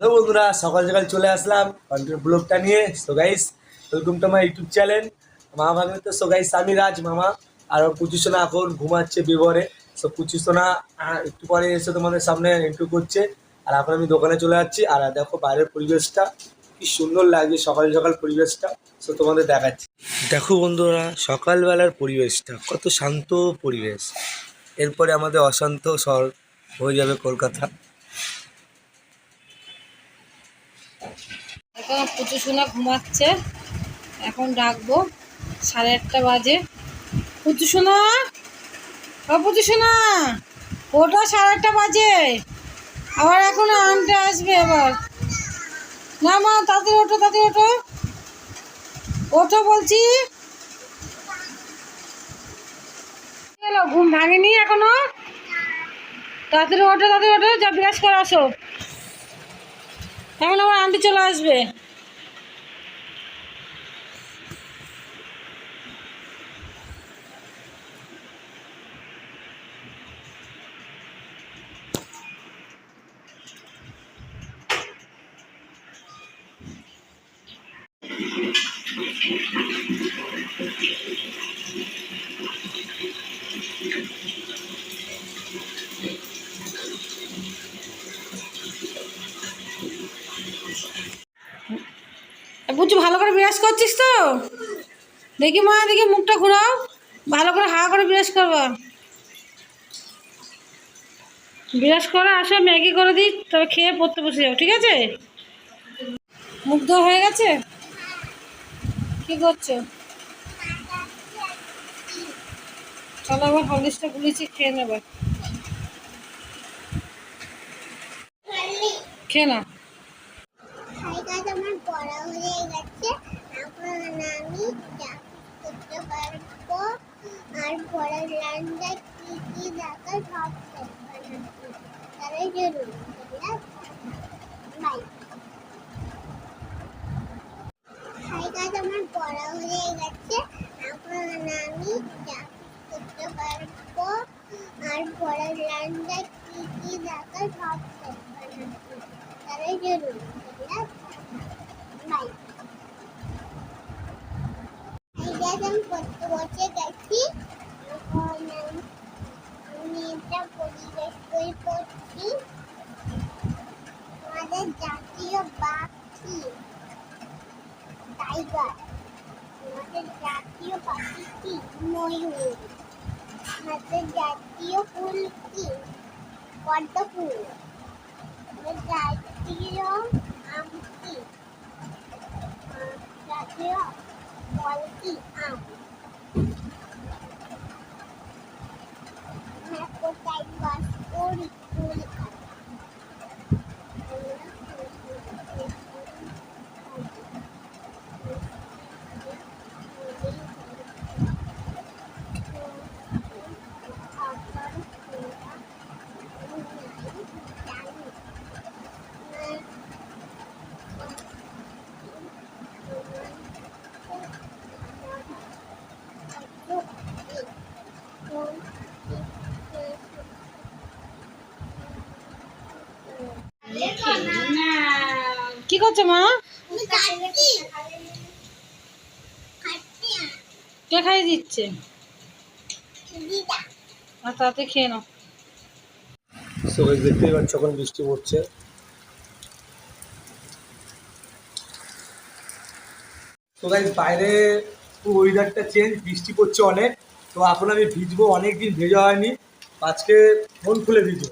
Hello বন্ধুরা, সকাল সকাল চলে আসলাম কন্টেন্ট ব্লগটা নিয়ে। So guys, welcome to my YouTube channel মা ভাগ্নে। তো সো গাইস, আমি রাজ মামা আর পুচুসোনা এখন ঘুমাচ্ছে বিবরে। সো পুচুসোনা একটু পরে এসে তোমাদের সামনে ইন্ট্রো করছে। আর এখন আমি দোকানে চলে যাচ্ছি। আর দেখো বাইরের পরিবেশটা কি সুন্দর লাগছে, সকাল সকাল পরিবেশটা। সো তোমাদের দেখাচ্ছি। দেখো বন্ধুরা, সকালবেলার পরিবেশটা কত শান্ত পরিবেশ। এরপরে আমাদের অশান্ত শহর হয়ে যাবে কলকাতা। এখন পুচু সোনা ঘুমাচ্ছে, এখন ডাকবো। 8:30 বাজে। পুচু সোনা, ও পুচু সোনা, ওটা 8:30 বাজে। আবার এখন আনতে আসবে আবার। না মা, তাড়াতাড়ি ওঠো, তাড়াতাড়ি ওঠো, ওঠো বলছি। এলো, ঘুম ভাঙেনি এখনো? তাড়াতাড়ি ওঠো, তাড়াতাড়ি ওঠো, যা ব্রাশ করে আসো। এখন আবার আন্টি চলে আসবে। বুঝছি, ভালো করে ব্রাশ করছিস তো? দেখি মা, দেখি মুখটা ঘোরাও, ভালো করে হা করে ব্রাশ করবা। ব্রাশ করে আসো, ম্যাগি করে দিই, তবে খেয়ে পড়তে বসে যাও, ঠিক আছে? মুখ ধোয়া হয়ে গেছে? কি করছো? চলো আবার হলিসটা গুলিয়েছি, খেয়ে নেবে, খেয়ে না। আমার পড়া হয়ে গেছে। এখন আমি যা করতে পারবো আর পড়ার লাইনটা কি কি দেখা সব তাহলে জরুর বাই। হাই গাইস, আমার পড়া হয়ে গেছে। এখন আমি যা করতে পারবো আর পড়ার লাইনটা কি কি দেখা সব তাহলে জরুর বাই। আমি পড়তে বসে গেছি। এখন আমি এটা পরিবেশ বই পড়ছি। আমাদের জাতীয় পাখি টাইগার। আমাদের জাতীয় পাখি কি? ময়ূর। আমাদের জাতীয় ফুল কি? পদ্ম ফুল। আমাদের জাতীয় আম কি? জাতীয় ফল কি? আম। কোথায় বাস করি? কলকাতা। কি করছো মা? কে খাইয়ে দিচ্ছে? আর তাতে খেয়ে নাও। সো গাইস, দেখতেই পাচ্ছ এখন বৃষ্টি পড়ছে। তো গাইস, বাইরে ওয়েদারটা চেঞ্জ, বৃষ্টি পড়ছে অনেক। তো এখন আমি ভিজবো, অনেক দিন ভেজা হয়নি, আজকে মন খুলে ভিজবো।